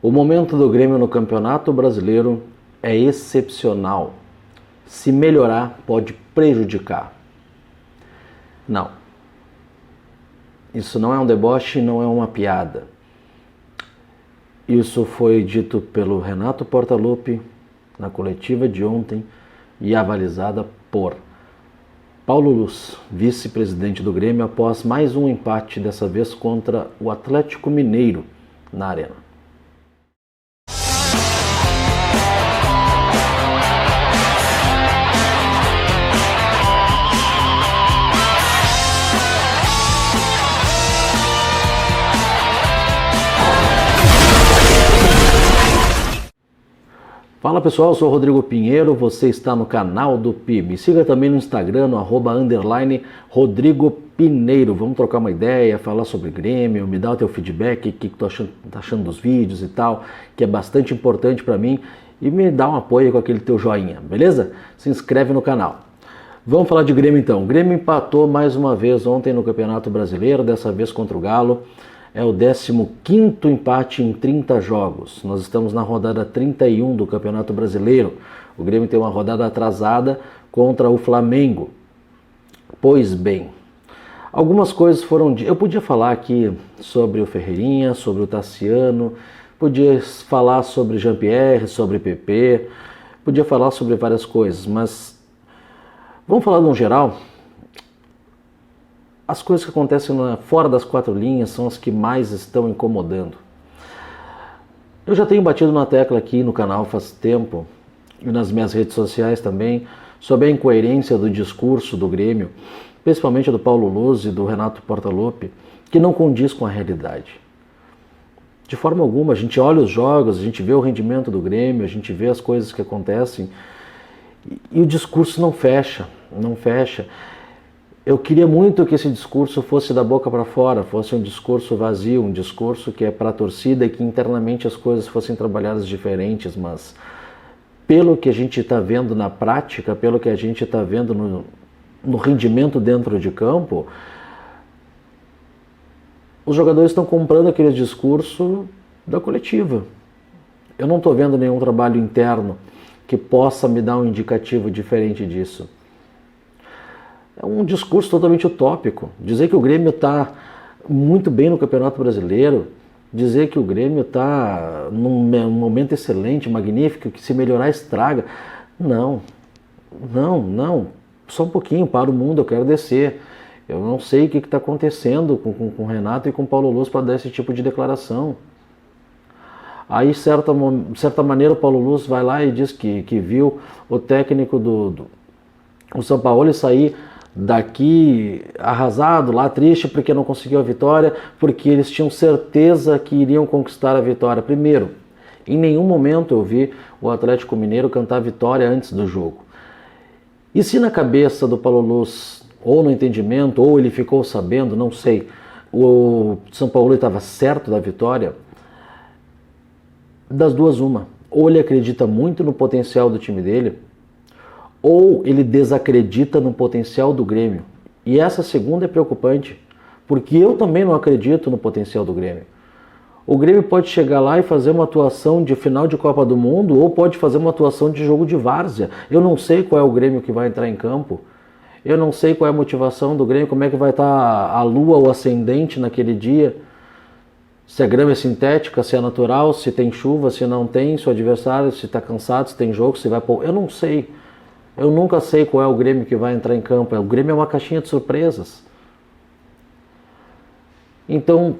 O momento do Grêmio no Campeonato Brasileiro é excepcional. Se melhorar, pode prejudicar. Não. Isso não é um deboche, não é uma piada. Isso foi dito pelo Renato Portaluppi na coletiva de ontem e avalizada por Paulo Luz, vice-presidente do Grêmio, após mais um empate, dessa vez contra o Atlético Mineiro na Arena. Fala pessoal, eu sou o Rodrigo Pinheiro, você está no canal do Pi. Me siga também no Instagram, no @Rodrigo Pineiro. Vamos trocar uma ideia, falar sobre Grêmio, me dá o teu feedback, o que tu tá achando dos vídeos e tal, que é bastante importante para mim, e me dá um apoio com aquele teu joinha, beleza? Se inscreve no canal. Vamos falar de Grêmio então. O Grêmio empatou mais uma vez ontem no Campeonato Brasileiro, dessa vez contra o Galo. É o 15º empate em 30 jogos. Nós estamos na rodada 31 do Campeonato Brasileiro. O Grêmio tem uma rodada atrasada contra o Flamengo. Pois bem, algumas coisas foram... Eu podia falar aqui sobre o Ferreirinha, sobre o Tassiano, podia falar sobre Jean-Pierre, sobre PP, podia falar sobre várias coisas, mas vamos falar de um geral. As coisas que acontecem fora das quatro linhas são as que mais estão incomodando. Eu já tenho batido na tecla aqui no canal faz tempo, e nas minhas redes sociais também, sobre a incoerência do discurso do Grêmio, principalmente do Paulo Luz e do Renato Portaluppi, que não condiz com a realidade. De forma alguma, a gente olha os jogos, a gente vê o rendimento do Grêmio, a gente vê as coisas que acontecem, e o discurso não fecha, não fecha. Eu queria muito que esse discurso fosse da boca para fora, fosse um discurso vazio, um discurso que é para a torcida e que internamente as coisas fossem trabalhadas diferentes, mas pelo que a gente está vendo na prática, pelo que a gente está vendo no rendimento dentro de campo, os jogadores estão comprando aquele discurso da coletiva. Eu não estou vendo nenhum trabalho interno que possa me dar um indicativo diferente disso. É um discurso totalmente utópico. Dizer que o Grêmio está muito bem no Campeonato Brasileiro, dizer que o Grêmio está num momento excelente, magnífico, que se melhorar estraga. Não. Só um pouquinho, para o mundo, eu quero descer. Eu não sei o que está acontecendo com o Renato e com o Paulo Luz para dar esse tipo de declaração. Aí, de certa maneira, o Paulo Luz vai lá e diz que viu o técnico o Sampaoli sair daqui arrasado, lá triste porque não conseguiu a vitória, porque eles tinham certeza que iriam conquistar a vitória. Primeiro, em nenhum momento eu vi o Atlético Mineiro cantar vitória antes do jogo. E se na cabeça do Paulo Luz, ou no entendimento, ou ele ficou sabendo, não sei, o São Paulo estava certo da vitória, das duas uma. Ou ele acredita muito no potencial do time dele, ou ele desacredita no potencial do Grêmio. E essa segunda é preocupante, porque eu também não acredito no potencial do Grêmio. O Grêmio pode chegar lá e fazer uma atuação de final de Copa do Mundo, ou pode fazer uma atuação de jogo de várzea. Eu não sei qual é o Grêmio que vai entrar em campo. Eu não sei qual é a motivação do Grêmio, como é que vai estar a lua ou ascendente naquele dia. Se a grama é sintética, se é natural, se tem chuva, se não tem, se o adversário se está cansado, se tem jogo, se vai pôr. Eu não sei. Eu nunca sei qual é o Grêmio que vai entrar em campo. O Grêmio é uma caixinha de surpresas. Então,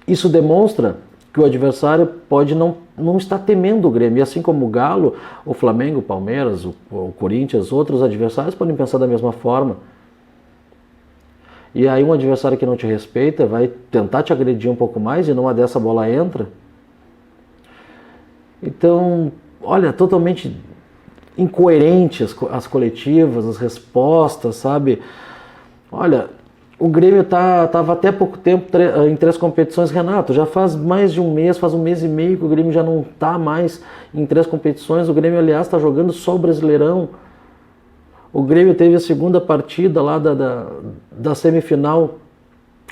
isso demonstra que o adversário pode não estar temendo o Grêmio. E assim como o Galo, o Flamengo, o Palmeiras, o Corinthians, outros adversários podem pensar da mesma forma. E aí um adversário que não te respeita vai tentar te agredir um pouco mais e numa dessa a bola entra. Então, olha, totalmente incoerentes as coletivas, as respostas, sabe? Olha, o Grêmio estava até pouco tempo em 3 competições, Renato, já faz mais de um mês, faz um mês e meio que o Grêmio já não está mais em 3 competições. O Grêmio, aliás, está jogando só o Brasileirão. O Grêmio teve a segunda partida lá da semifinal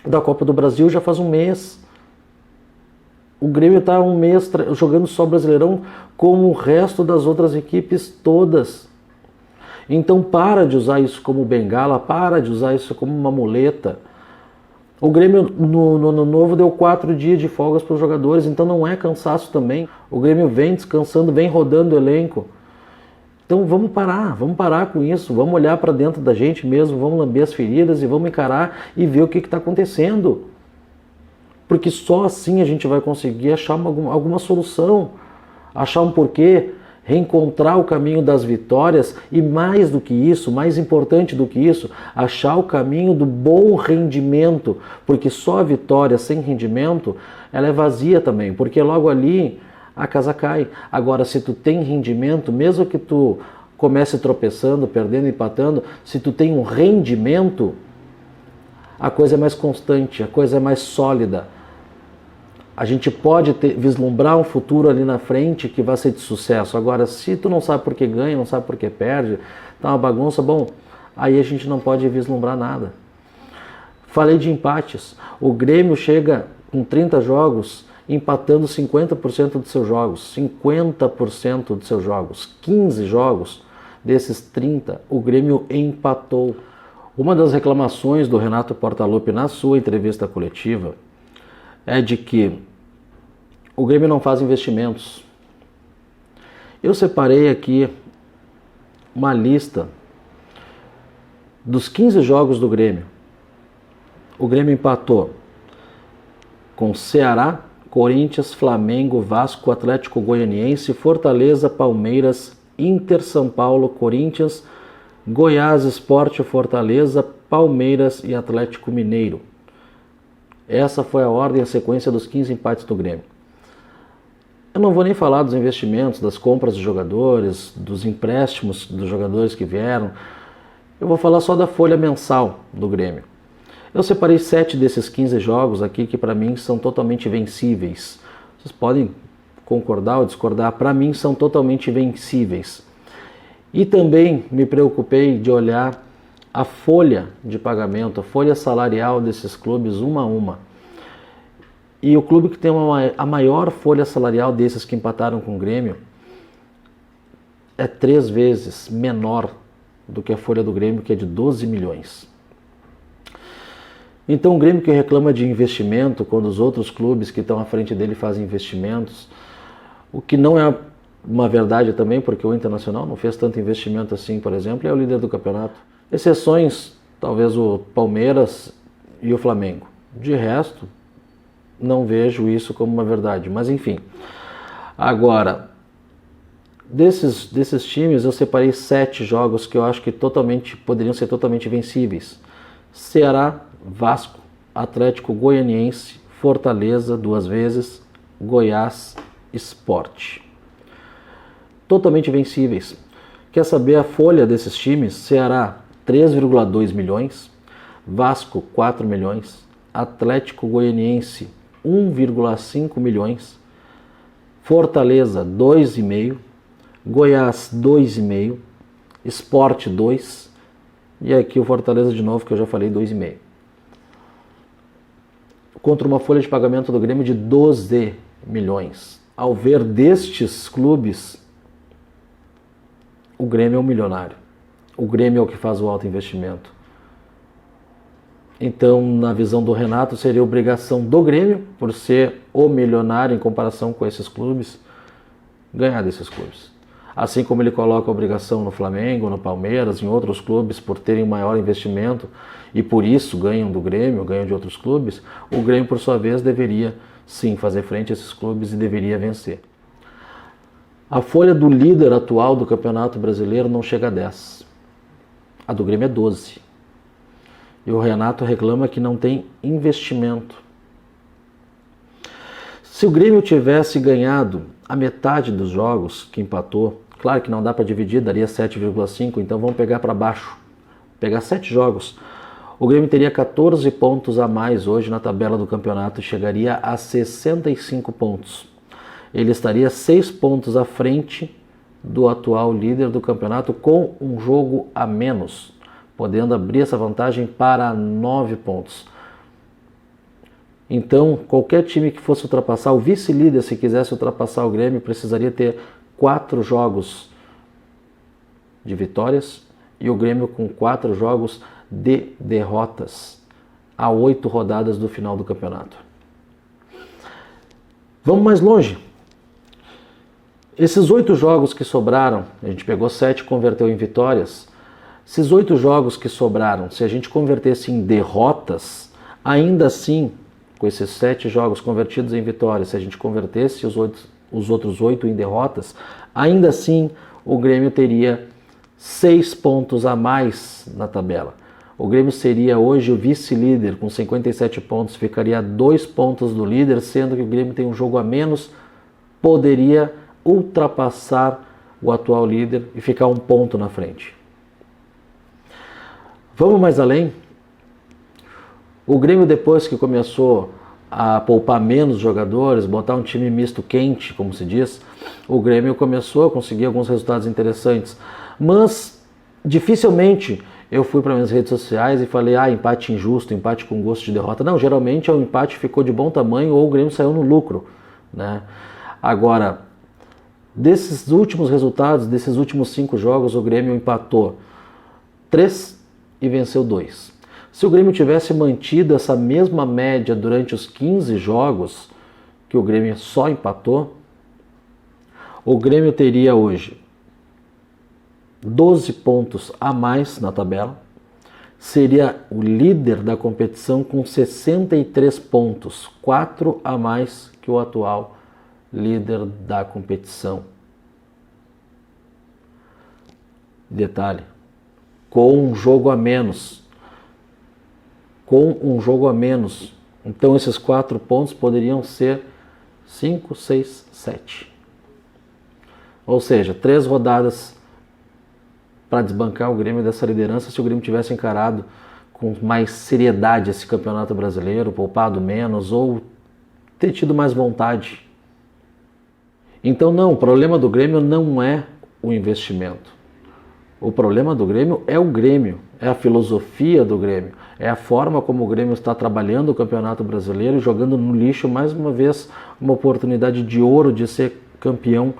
da Copa do Brasil já faz um mês. O Grêmio está um mês jogando só Brasileirão como o resto das outras equipes todas. Então para de usar isso como bengala, para de usar isso como uma muleta. O Grêmio no ano novo deu 4 dias de folgas para os jogadores, então não é cansaço também. O Grêmio vem descansando, vem rodando o elenco. Então vamos parar com isso, vamos olhar para dentro da gente mesmo, vamos lamber as feridas e vamos encarar e ver o que está acontecendo. Porque só assim a gente vai conseguir achar alguma solução, achar um porquê, reencontrar o caminho das vitórias e mais do que isso, mais importante do que isso, achar o caminho do bom rendimento, porque só a vitória sem rendimento, ela é vazia também, porque logo ali a casa cai. Agora, se tu tem rendimento, mesmo que tu comece tropeçando, perdendo, empatando, se tu tem um rendimento, a coisa é mais constante, a coisa é mais sólida. A gente pode vislumbrar um futuro ali na frente que vai ser de sucesso. Agora, se tu não sabe por que ganha, não sabe por que perde, tá uma bagunça, bom, aí a gente não pode vislumbrar nada. Falei de empates. O Grêmio chega com 30 jogos, empatando 50% dos seus jogos, 50% dos seus jogos, 15 jogos desses 30, o Grêmio empatou. Uma das reclamações do Renato Portaluppi na sua entrevista coletiva é de que o Grêmio não faz investimentos. Eu separei aqui uma lista dos 15 jogos do Grêmio. O Grêmio empatou com Ceará, Corinthians, Flamengo, Vasco, Atlético Goianiense, Fortaleza, Palmeiras, Inter, São Paulo, Corinthians, Goiás, Sport, Fortaleza, Palmeiras e Atlético Mineiro. Essa foi a ordem e a sequência dos 15 empates do Grêmio. Eu não vou nem falar dos investimentos, das compras de jogadores, dos empréstimos dos jogadores que vieram. Eu vou falar só da folha mensal do Grêmio. Eu separei 7 desses 15 jogos aqui que para mim são totalmente vencíveis. Vocês podem concordar ou discordar, para mim são totalmente vencíveis. E também me preocupei de olhar a folha de pagamento, a folha salarial desses clubes uma a uma. E o clube que tem a maior folha salarial desses que empataram com o Grêmio é 3 vezes menor do que a folha do Grêmio, que é de 12 milhões. Então o Grêmio que reclama de investimento, quando os outros clubes que estão à frente dele fazem investimentos, o que não é uma verdade também, porque o Internacional não fez tanto investimento assim, por exemplo, é o líder do campeonato. Exceções, talvez o Palmeiras e o Flamengo. De resto, não vejo isso como uma verdade, mas enfim. Agora, desses times eu separei 7 jogos que eu acho que poderiam ser totalmente vencíveis. Ceará, Vasco, Atlético Goianiense, Fortaleza 2 vezes, Goiás, Sport. Totalmente vencíveis. Quer saber a folha desses times? Ceará, 3,2 milhões, Vasco, 4 milhões, Atlético Goianiense, 1,5 milhões, Fortaleza, 2,5, Goiás, 2,5, Sport, 2, e aqui o Fortaleza de novo, que eu já falei, 2,5. Contra uma folha de pagamento do Grêmio de 12 milhões. Ao ver destes clubes, o Grêmio é um milionário. O Grêmio é o que faz o alto investimento. Então, na visão do Renato, seria obrigação do Grêmio, por ser o milionário em comparação com esses clubes, ganhar desses clubes. Assim como ele coloca a obrigação no Flamengo, no Palmeiras, em outros clubes, por terem maior investimento e por isso ganham do Grêmio, ganham de outros clubes, o Grêmio, por sua vez, deveria sim fazer frente a esses clubes e deveria vencer. A folha do líder atual do Campeonato Brasileiro não chega a 10. A do Grêmio é 12. E o Renato reclama que não tem investimento. Se o Grêmio tivesse ganhado a metade dos jogos que empatou, claro que não dá para dividir, daria 7,5, então vamos pegar para baixo. Pegar 7 jogos. O Grêmio teria 14 pontos a mais hoje na tabela do campeonato e chegaria a 65 pontos. Ele estaria 6 pontos à frente do atual líder do campeonato com um jogo a menos, podendo abrir essa vantagem para 9 pontos. Então, qualquer time que fosse ultrapassar, o vice-líder, se quisesse ultrapassar o Grêmio, precisaria ter 4 jogos de vitórias e o Grêmio com 4 jogos de derrotas a 8 rodadas do final do campeonato. Vamos mais longe. Esses 8 jogos que sobraram, a gente pegou 7 e converteu em vitórias. Esses 8 jogos que sobraram, se a gente convertesse em derrotas, ainda assim, com esses 7 jogos convertidos em vitórias, se a gente convertesse os outros 8 em derrotas, ainda assim o Grêmio teria 6 pontos a mais na tabela. O Grêmio seria hoje o vice-líder com 57 pontos, ficaria a 2 pontos do líder, sendo que o Grêmio tem um jogo a menos, poderia ultrapassar o atual líder e ficar 1 ponto na frente. Vamos mais além? O Grêmio, depois que começou a poupar menos jogadores, botar um time misto quente, como se diz, o Grêmio começou a conseguir alguns resultados interessantes. Mas dificilmente eu fui para minhas redes sociais e falei, empate injusto, empate com gosto de derrota. Não, geralmente o empate ficou de bom tamanho ou o Grêmio saiu no lucro, né? Agora, desses últimos resultados, desses últimos 5 jogos, o Grêmio empatou 3 e venceu 2. Se o Grêmio tivesse mantido essa mesma média durante os 15 jogos que o Grêmio só empatou, o Grêmio teria hoje 12 pontos a mais na tabela, seria o líder da competição com 63 pontos, 4 a mais que o atual líder da competição. Detalhe, com um jogo a menos. Então esses 4 pontos poderiam ser 5, 6, 7. Ou seja, 3 rodadas para desbancar o Grêmio dessa liderança se o Grêmio tivesse encarado com mais seriedade esse campeonato brasileiro, poupado menos ou ter tido mais vontade. Então não, o problema do Grêmio não é o investimento. O problema do Grêmio, é a filosofia do Grêmio, é a forma como o Grêmio está trabalhando o Campeonato Brasileiro e jogando no lixo mais uma vez uma oportunidade de ouro de ser campeão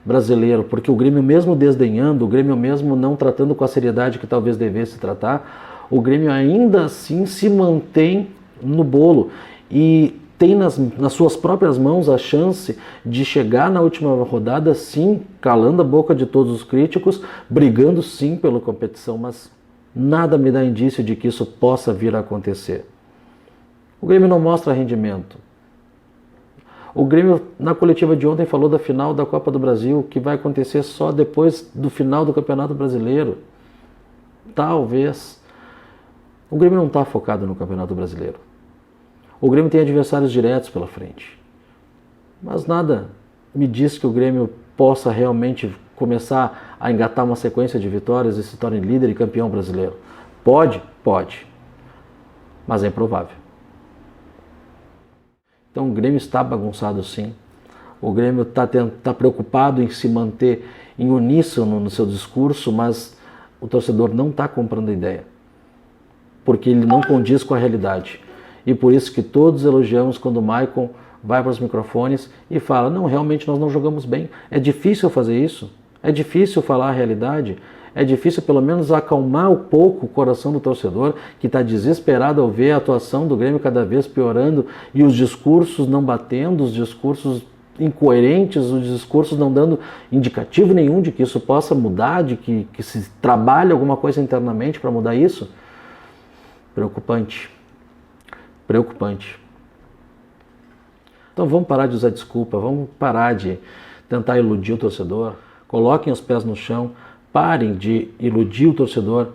brasileiro, porque o Grêmio mesmo desdenhando, o Grêmio mesmo não tratando com a seriedade que talvez devesse tratar, o Grêmio ainda assim se mantém no bolo e tem nas suas próprias mãos a chance de chegar na última rodada, sim, calando a boca de todos os críticos, brigando sim pela competição, mas nada me dá indício de que isso possa vir a acontecer. O Grêmio não mostra rendimento. O Grêmio, na coletiva de ontem, falou da final da Copa do Brasil, que vai acontecer só depois do final do Campeonato Brasileiro. Talvez. O Grêmio não está focado no Campeonato Brasileiro. O Grêmio tem adversários diretos pela frente. Mas nada me diz que o Grêmio possa realmente começar a engatar uma sequência de vitórias e se torne líder e campeão brasileiro. Pode? Pode. Mas é improvável. Então o Grêmio está bagunçado sim. O Grêmio está preocupado em se manter em uníssono no seu discurso, mas o torcedor não está comprando a ideia. Porque ele não condiz com a realidade. E por isso que todos elogiamos quando o Maicon vai para os microfones e fala, não, realmente nós não jogamos bem. É difícil fazer isso. É difícil falar a realidade. É difícil pelo menos acalmar um pouco o coração do torcedor que está desesperado ao ver a atuação do Grêmio cada vez piorando e os discursos não batendo, os discursos incoerentes, os discursos não dando indicativo nenhum de que isso possa mudar, de que se trabalhe alguma coisa internamente para mudar isso. Preocupante. Preocupante. Então vamos parar de usar desculpa, vamos parar de tentar iludir o torcedor, coloquem os pés no chão, parem de iludir o torcedor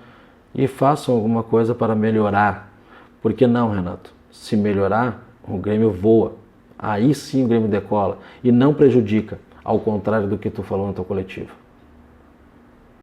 e façam alguma coisa para melhorar. Porque não, Renato, se melhorar, o Grêmio voa. Aí sim o Grêmio decola e não prejudica, ao contrário do que tu falou na tua coletiva.